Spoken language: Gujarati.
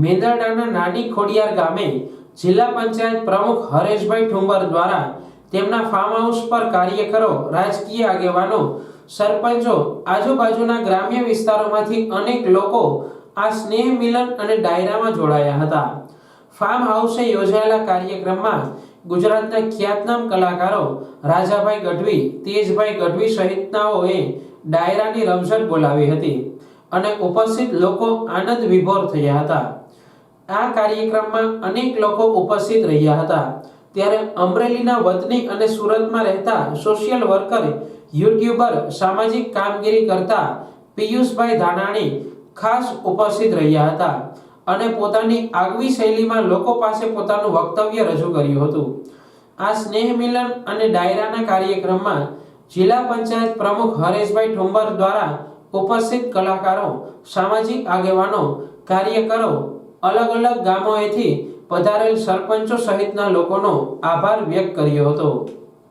મેંદરડાના નાની ખોડિયાર ગામે જિલ્લા પંચાયત પ્રમુખ હરેશભાઈ ઠુંબર દ્વારા તેમના ફાર્મ હાઉસ પર કાર્યકરો, રાજકીય આગેવાનો, સરપંચો, આજુબાજુના ગ્રામ્ય વિસ્તારોમાંથી અનેક લોકો આ સ્નેહ મિલન અને ડાયરામાં જોડાયા હતા. ફાર્મ હાઉસે યોજાયેલા કાર્યક્રમમાં ગુજરાતના ખ્યાતનામ કલાકારો રાજાભાઈ ગઢવી, તેજભાઈ ગઢવી સહિતનાઓએ ડાયરાની રમઝટ બોલાવી હતી અને ઉપસ્થિત લોકો આનંદ વિભોર થયા હતા. આ કાર્યક્રમમાં અનેક લોકો ઉપસ્થિત રહ્યા હતા. ત્યારે અમરેલીના વતની અને સુરતમાં રહેતા સોશિયલ વર્કર, યુટ્યુબર, સામાજિક કામગીરી કરતા પિયુષભાઈ ધાનાણી ખાસ ઉપસ્થિત રહ્યા હતા અને પોતાની આગવી શૈલીમાં લોકો પાસે પોતાનું વક્તવ્ય રજૂ કર્યું હતું. આ સ્નેહ મિલન અને ડાયરાના કાર્યક્રમમાં જિલ્લા પંચાયત પ્રમુખ હરેશભાઈ ઠુંબર દ્વારા ઉપસ્થિત કલાકારો, સામાજિક આગેવાનો, કાર્યકરો, અલગ અલગ ગામોએથી પધારેલ સરપંચો સહિતના લોકોનો આભાર વ્યક્ત કર્યો હતો.